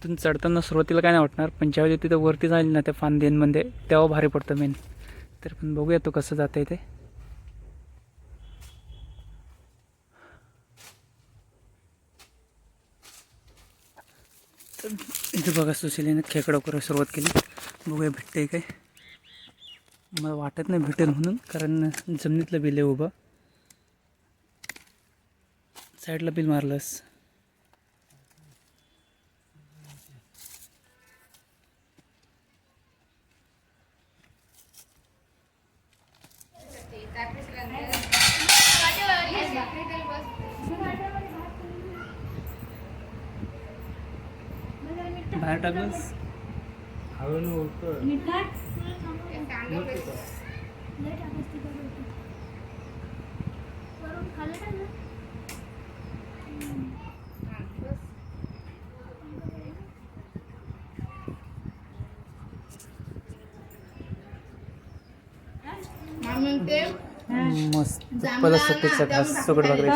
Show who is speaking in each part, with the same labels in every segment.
Speaker 1: तिथून चढताना सुरुवातीला काय नाही वाटणार, पण ज्यावेळी तिथं वरती जाईल ना त्या फांद्यांमध्ये तेव्हा भारी पडतं मेन. तर पण बघूया तो कसं जातं आहे ते. तर इथे बघा सुशीलीने खेकडा करायला सुरुवात केली. बघूया भेटते काय. मला वाटत नाही भेटेल म्हणून, कारण जमिनीतलं बिल आहे उभं. साईडला बिल मारलंस. बाहेर टाकलंस. मस्त पला सुट्टीचा खास सुकट भाकरी.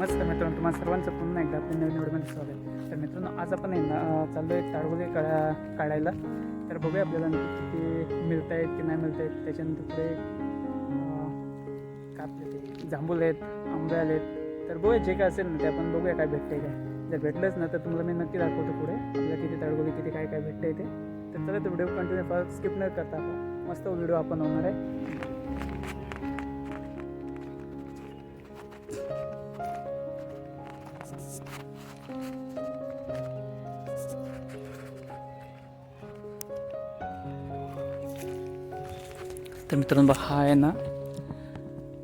Speaker 1: नमस्कार मित्रांनो, तुम्हाला सर्वांचं पुन्हा एकदा आपल्या नवीन व्हिडिओमध्ये स्वागत आहे. तर मित्रांनो, आज आपण आहे ना चाललो आहे ताडगोळे काढायला. तर बघूया आपल्याला किती मिळत आहेत की नाही मिळत आहेत. त्याच्यानंतर पुढे काय आपले ते जांभूळ आहेत, आंबे आहेत. तर बघूया जे काय असेल ना ते आपण बघूया काय भेटतं आहे काय. जर भेटलंच ना तर तुम्हाला मी नक्की दाखवतो पुढे आपल्याला किती ताडगोळे किती काय काय भेटतं आहे ते. तर चला तो व्हिडिओ कंटिन्यू फार स्किप न करता आपण मस्त व्हिडिओ आपण होणार आहे. तर मित्रांनो, हा आहे ना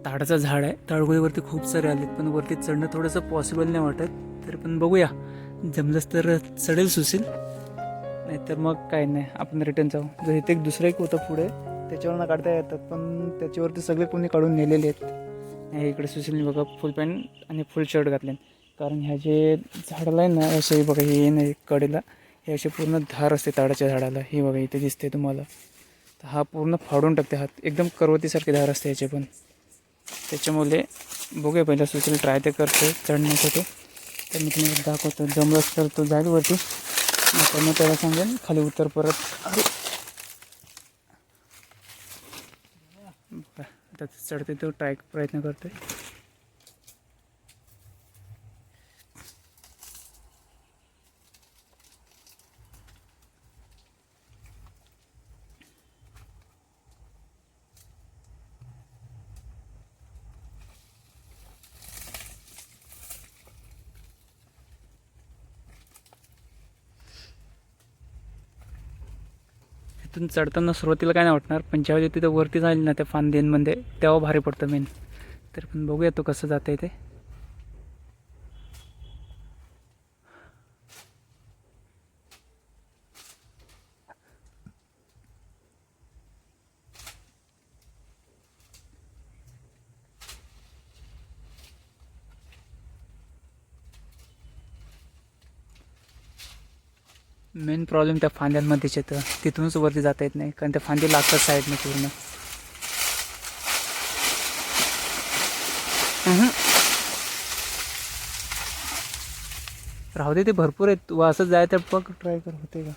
Speaker 1: ताडाचं झाड आहे. ताडगोळीवरती खूप सारे आलेत, पण वरती चढणं थोडंसं पॉसिबल नाही वाटत. तर पण बघूया, जमलंच तर चढेल सुशील, नाहीतर मग काय नाही आपण रिटर्न जाऊ. जर इथे एक दुसरं एक होतं पुढे, त्याच्यावरनं काढता येतात, पण त्याच्यावरती सगळे कोणी काढून नेलेले आहेत. इकडे सुशीलने बघा फुल पॅन्ट आणि फुल शर्ट घातले, कारण ह्या जे झाडाला आहे ना असे बघा हे नाही कडेला हे असे पूर्ण धार असते ताडाच्या झाडाला. हे बघा इथे दिसते तुम्हाला. तर हा पूर्ण फाडून टाकते हात, एकदम करवतीसारखे धार असते याचे पण. त्याच्यामुळे बघूया पहिला सुशील ट्राय ते करतो चढण्यासाठी. तर मी तुम्हाला दाखवतो, जमलंच तर तो जाईल वरती, तर मग त्याला सांगेन खाली उतर परत. आता चढते तो प्रयत्न करतोय. तिथून चढताना सुरुवातीला काय नाही वाटणार, पण ज्यावेळी तिथं वरती जाईल ना त्या फांद्यांमध्ये तेव्हा भारी पडतं मेन. तर पण बघूया तो कसं जातं आहे ते. मेन प्रॉब्लेम त्या फांद्यांमध्येच येतं, तिथूनच वरती जाता येत नाही, कारण त्या फांदी लागतात साईडने पूर्ण. राहू दे, ते भरपूर आहेत. तू असं जायचं बघ, ट्राय कर होते का.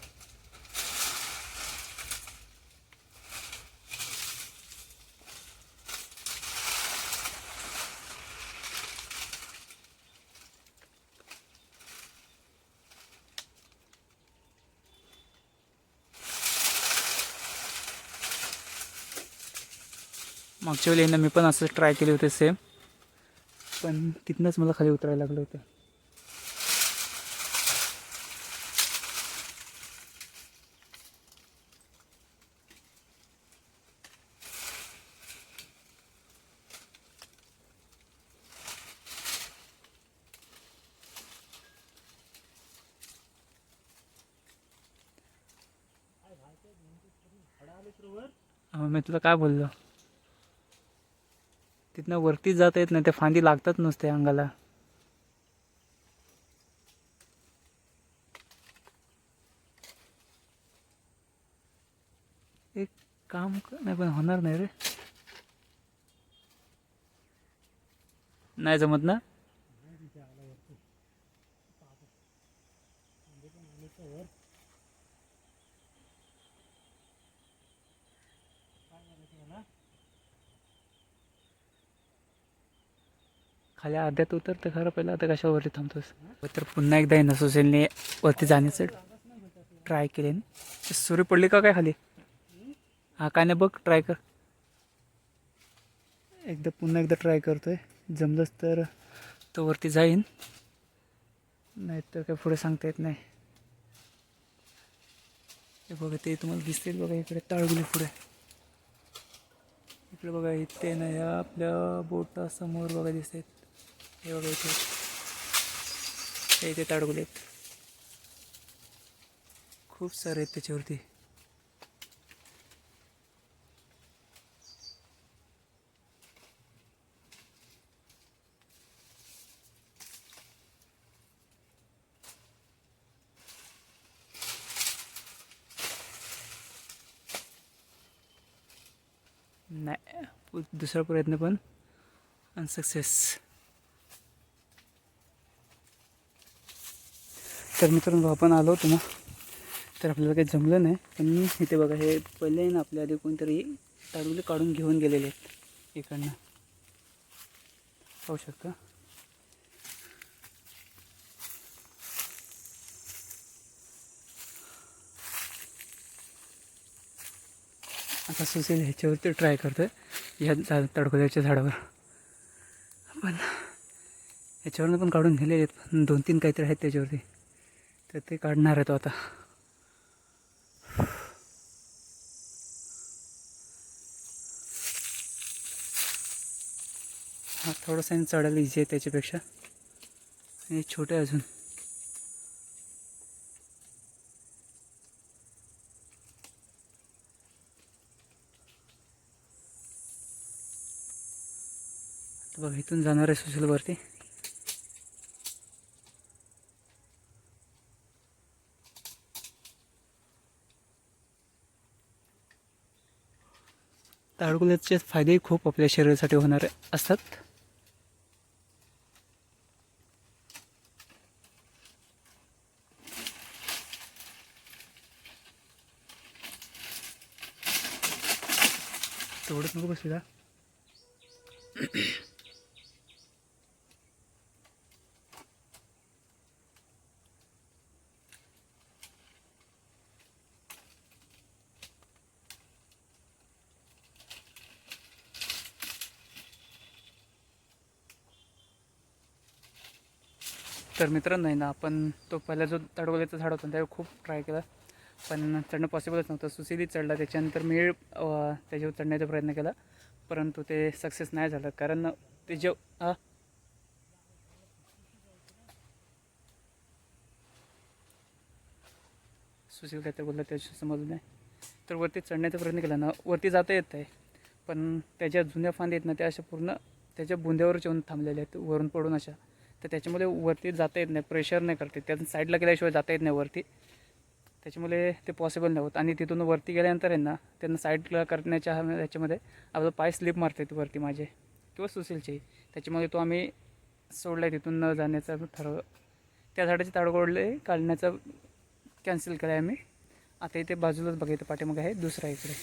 Speaker 1: मागच्या वेळी मी पण असं ट्राय केले होते सेम, पण तिथनंच मला खाली उतरायला लागलं होतं. मी तुला काय बोललो, तिथनं वरती जाता येत नाही, त्या फांदी लागतात नुसते अंगाला. एक काम नाही पण होणार नाही रे, नाही जमत ना. खाली अर्ध्यात उतर तर खरं, पहिलं आता कशावरती थांबतोस. तर पुन्हा एकदा आहे ना सुशीलने वरती जाण्याचं ट्राय केले. सुरी पडली का काय खाली. हा काय नाही बघ, ट्राय कर एकदा, पुन्हा एकदा ट्राय करतोय. जमलंच तर तो वरती जाईन, नाही तर काय पुढे सांगता येत नाही. हे बघा ते तुम्हाला दिसतील बघा इकडे ताळगुली पुढे, इकडे बघा इथे ना ह्या आपल्या बोटासमोर बघा दिसत आहेत. हे बघा इथे ताडगुले आहेत, खूप सारे आहेत त्याच्यावरती. नाही, दुसरा प्रयत्न पण अनसक्सेस. तर मित्रांनो आपण आलो होतो ना, तर आपल्याला काही जमलं नाही. पण इथे बघा हे पहिले ना आपल्या आधी कोणतरी ताडगुले काढून घेऊन गेलेले आहेत इकडनं, पाहू शकता. आता सुशील ह्याच्यावरती ट्राय करतोय, या ताडगुल्याच्या झाडावर. पण ह्याच्यावरनं पण काढून नेलेले आहेत, पण 2-3 काहीतरी आहेत त्याच्यावरती, तर ते काढणार आहे तो आता. हा थोडासा चढायला इझी आहे त्याच्यापेक्षा, आणि छोटे अजून. बघा इथून जाणार आहे सुशीलवरती. ताडगुल्याचे फायदेही खूप आपल्या शरीरासाठी होणारे असतात. तेवढंच नको बसू का. तर मित्रांनो आहे ना, आपण तो पहिला जो ताडगुल्याचा झाड होता त्यावर खूप ट्राय केला, पण चढणं पॉसिबलच नव्हतं. सुशीलही चढला, त्याच्यानंतर मी त्याच्यावर चढण्याचा प्रयत्न केला, परंतु ते सक्सेस नाही झालं. कारण ते जे सुशील काय तर बोलला त्याच्या समजलं नाही. तर वरती चढण्याचा प्रयत्न केला ना, वरती जाता येत आहे, पण त्याच्या जुन्या फांदी आहेत ना त्या अशा पूर्ण त्याच्या बुंद्यावरच येऊन थांबलेल्या आहेत वरून पडून अशा. तर त्याच्यामुळे वरती जाता येत नाही, प्रेशर नाही करते, त्यातून साईडला गेल्याशिवाय जाता येत नाही वरती. त्याच्यामुळे ते पॉसिबल नाही होत. आणि तिथून वरती गेल्यानंतर आहे ना, त्यांना साईडला करण्याच्या ह्याच्यामध्ये आपलं पाय स्लिप मारतात वरती माझे किंवा सुशीलचे. त्याच्यामुळे तो आम्ही सोडला आहे, तिथून न जाण्याचा ठरवलं. त्या झाडाचे ताडगोळे काढण्याचा कॅन्सल केला आहे आम्ही. आता इथे बाजूलाच बघा, इथे पाठीमागे आहे दुसरा इकडे.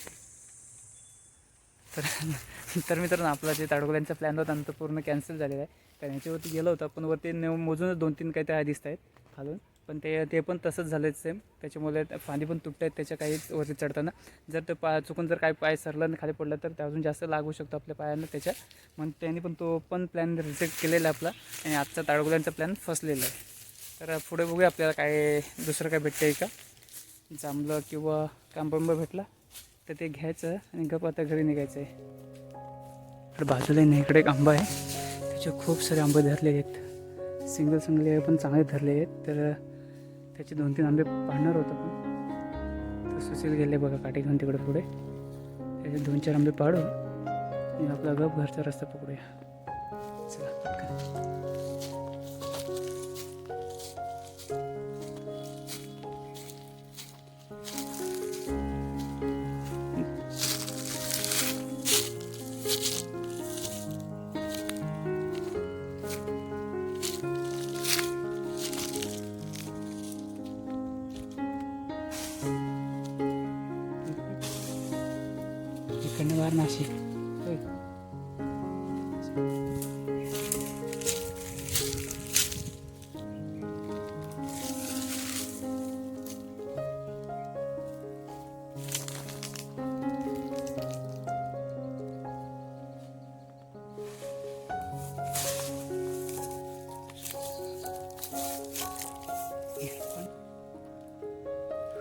Speaker 1: तर मित्रांनो आपला जे ताडगोळ्यांचा प्लॅन होता तो पूर्ण कॅन्सल झालेला आहे. कारण याच्यावरती गेलो होता, पण वरती मोजूनच 2-3 काही तरी दिसत आहेत खालून, पण ते पण तसंच झालं सेम. त्याच्यामुळे फांदी पण तुटत आहेत त्याच्या काही वरती चढताना. जर ते चुकून जर काही पाय सरलं आणि खाली पडलं तर ते अजून जास्त लागू शकतो आपल्या पायांना त्याच्या. मग त्यांनी पण तो पण प्लॅन रिजेक्ट केलेला आहे आपला, आणि आजचा ताडगोळ्यांचा प्लॅन फसलेला आहे. तर पुढे बघूया आपल्याला काय दुसरं काय भेटतं आहे का, जांभलं किंवा कांबंब भेटला तर ते घ्यायचं आणि गप आता घरी निघायचं आहे. तर बाजूला नाही इकडे एक आंबा आहे, त्याचे खूप सारे आंबे धरलेले आहेत, सिंगल पण चांगले धरले आहेत. तर त्याचे 2-3 आंबे पाडणार होतं, पण तर सुशील गेले बघा काठी घेऊन तिकडे पुढे. त्याचे 2-4 आंबे पाडू आणि आपला गप घरचा रस्ता पकडूया. चला पटकन. इकडनं बाहेर नाशिक.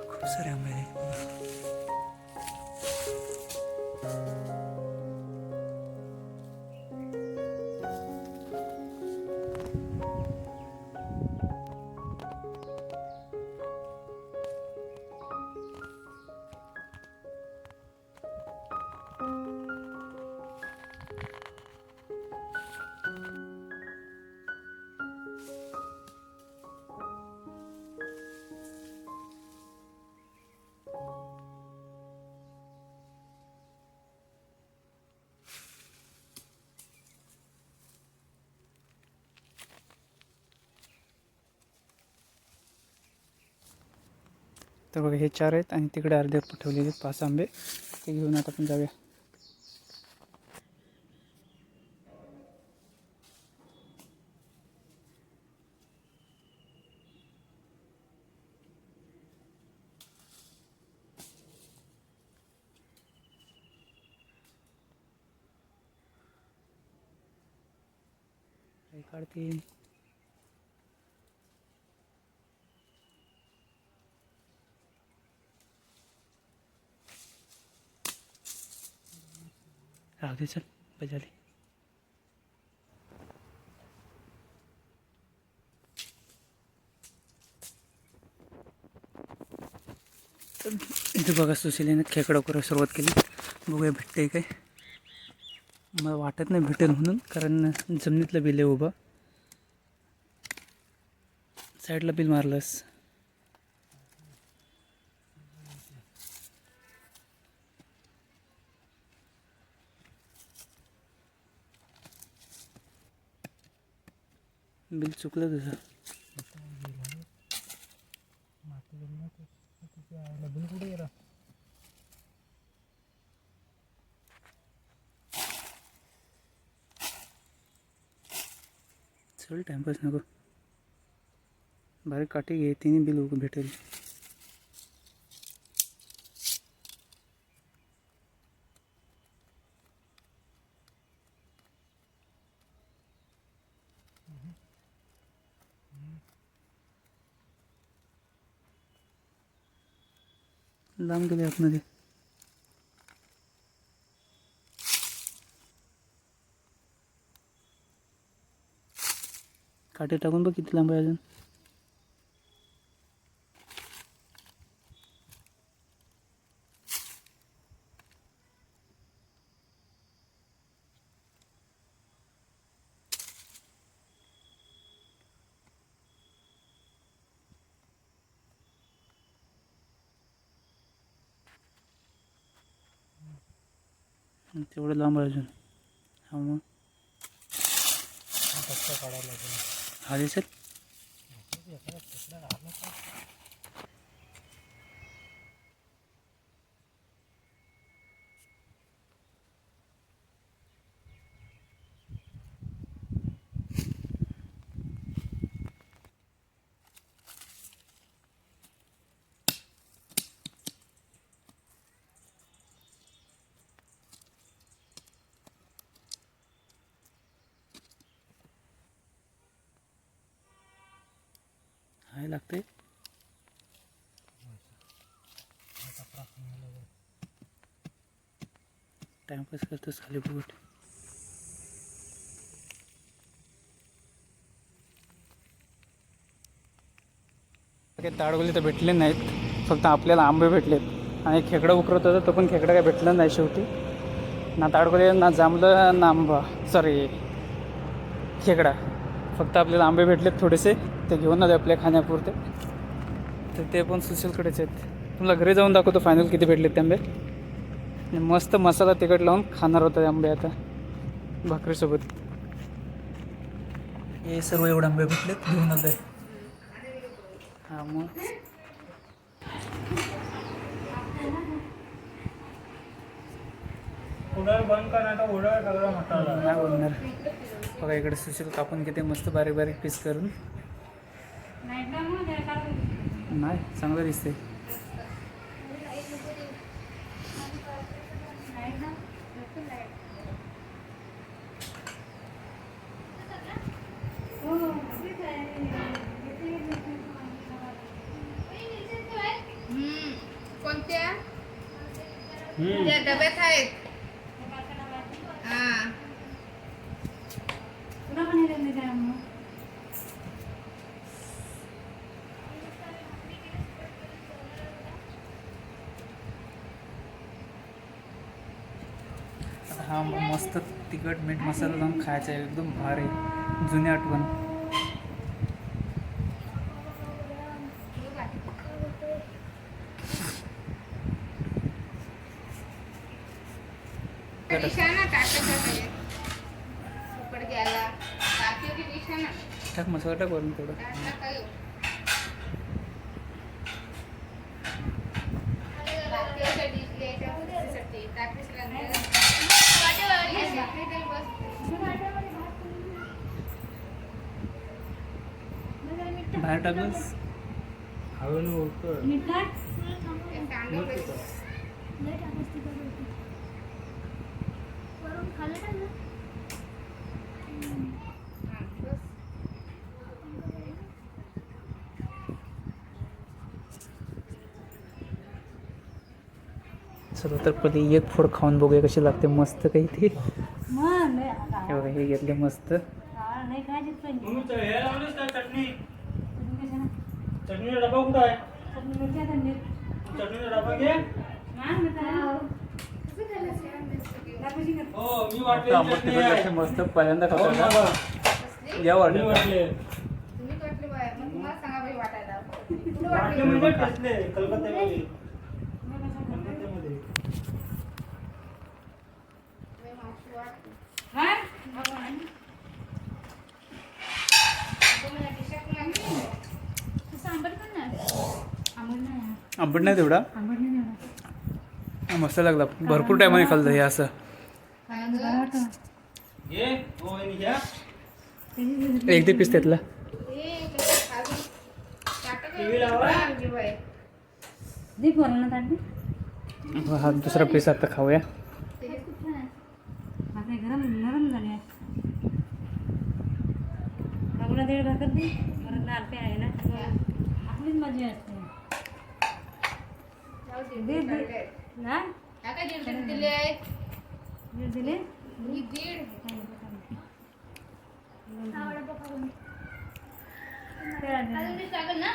Speaker 1: खूप सारे आंबे आहेत. तर बघा हे 4 आहेत आणि तिकडे अर्धे ठेवलेले 5 आंबे. ते घेऊन आता आपण जाऊया. काढतील. राहू दे चल बजाली. इथे बघा सुशीलीने खेकडा करायला सुरुवात केली. बघूया भेटते काय. मला वाटत नाही भेटेल म्हणून, कारण जमिनीतलं बिल आहे उभं. साईडला बिल मारलंस. बिल चुकलं तुझं. बिल कुठे गेला. चल टाइमपास नको. बारीक काठी घे, तिने बिल भेटेल. लांब गेले आतमध्ये. काटे टाकून बघ किती लांब आहे अजून. तेवढं लांब आहे अजून. हा मग काढायला हा दिसेल. हाय लागते. टाइमपास करतोस खाली बघत. ताडगोली तर भेटले नाहीत, फक्त आपल्याला आंबे भेटलेत. आणि खेकडा उकरत होता, तो पण खेकडा काय भेटला नाही शेवटी. ना ताडकोली ना जांभलं ना आंबा, सॉरी खेकडा. फक्त आपल्याला आंबे भेटलेत थोडेसे, ते घेऊन आले आपल्या खाण्यापुरते. तर ते पण सुशीलकडेच आहेत. तुम्हाला घरी जाऊन दाखवतो फायनल किती भेटलेत ते आंबे. आणि मस्त मसाला तिखट लावून खाणार होता ते आंबे आता भाकरीसोबत. हे सर्व एवढे आंबे भेटलेत, घेऊन आलं आहे. हां मग
Speaker 2: बंद करणार
Speaker 1: नाही बोलणार. बघा इकडे सुशील कापून किती मस्त बारीक बारीक पीस करून. नाही चांगलं दिसते.
Speaker 3: कोणत्या त्या डब्यात आहेत. हां
Speaker 1: हा मस्त तिखट मीठ मसाला लावून खायचा आहे, एकदम भारी जुनी आठवण.
Speaker 3: दिशाना टाकायचं पाहिजे सुकट घ्यायला टाकी की दिशाना
Speaker 1: टाक मसाला टाक वरून थोडं.
Speaker 3: टाकला काही टाकीच्या डिश घ्यायच्या साठी टाकीच लागते.
Speaker 1: बाहेर टाकलंस
Speaker 2: हवेनं उडतोय.
Speaker 1: चला तर पहिले एक फोड खाऊन बघूया कशी लागते. मस्त काही ते हे बघा, हे घेतले मस्त.
Speaker 2: तुम्ही तर हे लावलीस का चटणी? चटणीचा डबा कुठं आहे? चटणीचा डबा घे. हो मी वाटले
Speaker 1: आंबट
Speaker 2: चटणी
Speaker 1: तिखट
Speaker 2: आहे.
Speaker 1: लागते मस्त. पहिल्यांदा
Speaker 2: हो,
Speaker 1: खातो
Speaker 2: बाबा.
Speaker 1: का? या
Speaker 2: मी
Speaker 1: वाटत
Speaker 2: वाटले.
Speaker 3: तुम्ही कटले बाय मग तुम्हाला सांगा बाई वाटायला कुठं
Speaker 2: वाटले
Speaker 3: वाटले
Speaker 2: म्हणजे कसले? कलकत्त्यामध्ये. कलकत्त्यामध्ये.
Speaker 3: मावशी वाटते
Speaker 1: आंबट नाही तेवढा, मस्त लागला. भरपूर टायमाने खाल्लं हे असं.
Speaker 2: घे. हो वहिनी घ्या.
Speaker 1: एक दे पीस त्यातला.
Speaker 2: टीव्ही लावा.
Speaker 1: हा दुसरा पीस आता खाऊया.
Speaker 4: गरम नरम झाले बाबूला दीड भाकर दे परत लाल पे आहे ना आपलीच मजा असते. ना
Speaker 3: दिले आहेत
Speaker 4: दीड दिले
Speaker 3: ही दीड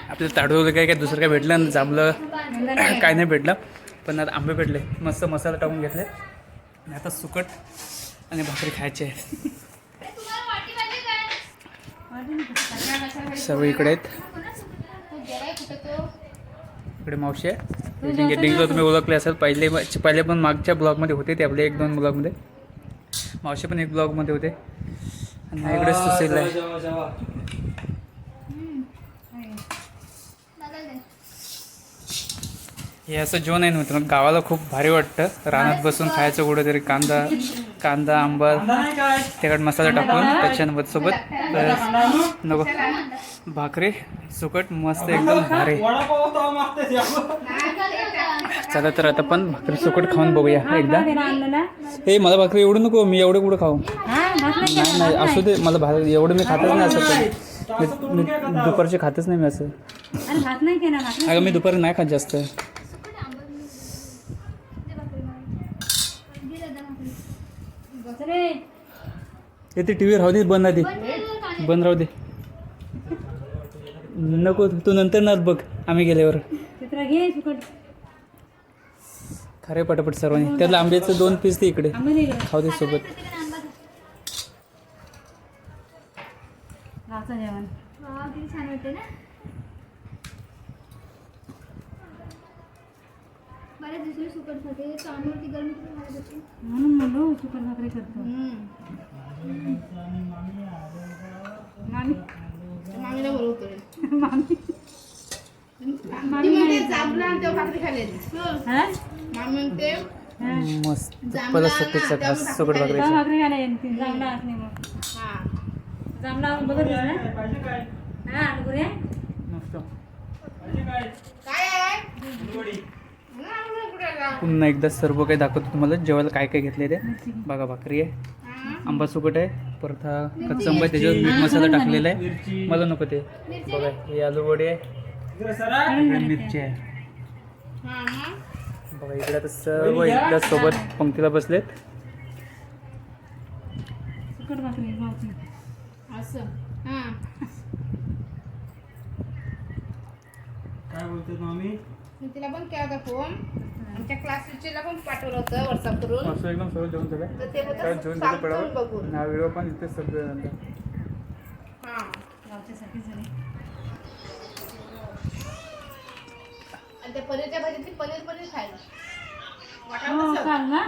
Speaker 1: आपल्याला ताडवलं काय काय दुसरं काय भेटलं ना, जांभलं काय नाही भेटलं. पण आता आंबे भेटले, मस्त मसाला टाकून घेतले. आणि आता सुकट आणि भाकरी खायची आहे. सर्व इकडे आहेत. इकडे मावशी आहे. डिंगला तुम्ही ओळखले असेल, पहिले पण मागच्या ब्लॉगमध्ये होते ते, आपले 1-2 ब्लॉगमध्ये. मावशी पण एक ब्लॉगमध्ये होते. आणि इकडे सुशील आहे.
Speaker 2: जेवा, जेवा.
Speaker 1: हे असं जेवण आहे नव्हतं, गावाला खूप भारी वाटतं. रानात बसून खायचं कुठेतरी, कांदा आंबा
Speaker 2: नाही काय?
Speaker 1: तिखट मसाला टाकून त्याच्यासोबत सोबत नको भाकरी सुकट मस्त एकदम भारी.
Speaker 2: वडापाव होता मागते यावं.
Speaker 1: चला तर आता पण भाकरी सुकट खाऊन बघूया एकदा.
Speaker 4: आणलं ना
Speaker 1: हे मला भाकरी एवढं नको, मी एवढं कुठं खाऊ.
Speaker 4: हा भाकरी
Speaker 1: नाही नाही असू दे, मला एवढं मी खातच नाही असं. मी दुपारचे खातच नाही मी असं.
Speaker 4: अरे भात नाही केला भाकरी
Speaker 1: अगं मी दुपारी नाही खात जास्त.
Speaker 4: रे
Speaker 1: ते टी व्ही राहू दे, बंद आधी बंद राहू दे. नको तू नंतर ना बघ आम्ही गेल्यावर.
Speaker 4: चित्र घे सुकट
Speaker 1: खरे पटापट सर्वांनी. त्यातलं आंब्याचं 2 पीस ते इकडे
Speaker 4: आंबे नाही इकडे.
Speaker 1: खाऊ दे सोबत.
Speaker 4: गावचं जेवण.
Speaker 5: किती छान वाटते ना. बऱ्याच दिवसांनी सुकट खाते. तांदूळची गरम करून घालत होते.
Speaker 4: म्हणून म्हणलो सुकट भाकरी करतो. मामी
Speaker 3: मामीला बोलवतोय.
Speaker 4: मामी
Speaker 3: ती म्हणते जांभळं आणि तेव्हा भाकरी खाल्लेली.
Speaker 4: हा
Speaker 3: मामी म्हणते
Speaker 4: हा.
Speaker 1: मस्त
Speaker 3: जांभळा
Speaker 1: पहिला
Speaker 3: ना,
Speaker 1: सुट्टीचा
Speaker 3: त्यामुळे
Speaker 1: खास सुकट
Speaker 3: भाकरी
Speaker 4: तेव्हा
Speaker 1: भाकरीचा.
Speaker 4: भाकरी खायला येईन ती. जांभळा असणे मग
Speaker 3: हा
Speaker 4: जांभळा बघत ना.
Speaker 2: पाहिजे काय
Speaker 4: हा अनुगुरे
Speaker 1: मस्त.
Speaker 2: पाहिजे काय
Speaker 3: काय आहे
Speaker 2: फुलवडी.
Speaker 3: कुठे आहे का?
Speaker 1: पुन्हा एकदा सर्व काही दाखवतो तुम्हाला जेवायला काय काय घेतले ते. बघा भाकरी आहे,
Speaker 3: हा.
Speaker 1: आंबा सुकट आहे, परत हा कच्चा आंबा आहे, त्याच्यावर मीठ मसाला टाकलेला आहे.
Speaker 2: मिरची
Speaker 1: मला नको ते. बघा ही आलू वडी आहे,
Speaker 2: इकडे सरा.
Speaker 1: इकडे मिरची आहे.
Speaker 3: हा मग?
Speaker 1: बघा इकडे आता सर्व एकदा सोबत पंक्तीला बसलेत.
Speaker 4: सुकट भाकरी गावची.
Speaker 3: असं हा
Speaker 2: काय बोलते मामी?
Speaker 3: मी तिला पण केला होता फोन. आमच्या क्लास टीचरला पण पाठवलं होतं व्हॉट्सअप करून.
Speaker 1: असं एकदम सर्व जेवण झालं.
Speaker 3: तर ते
Speaker 1: काय
Speaker 3: बोलतात
Speaker 1: जेवण
Speaker 3: सांग
Speaker 1: तिथे
Speaker 3: करून
Speaker 1: पडावं.
Speaker 3: बघून.
Speaker 1: हा व्हिडिओ पण इथे सगळे नंतर.
Speaker 3: हा
Speaker 4: गावच्यासाठी झाली.
Speaker 3: आणि त्या पनीरच्या भाजीतली पनीर खायला
Speaker 4: हो
Speaker 3: वाटावं
Speaker 4: काल ना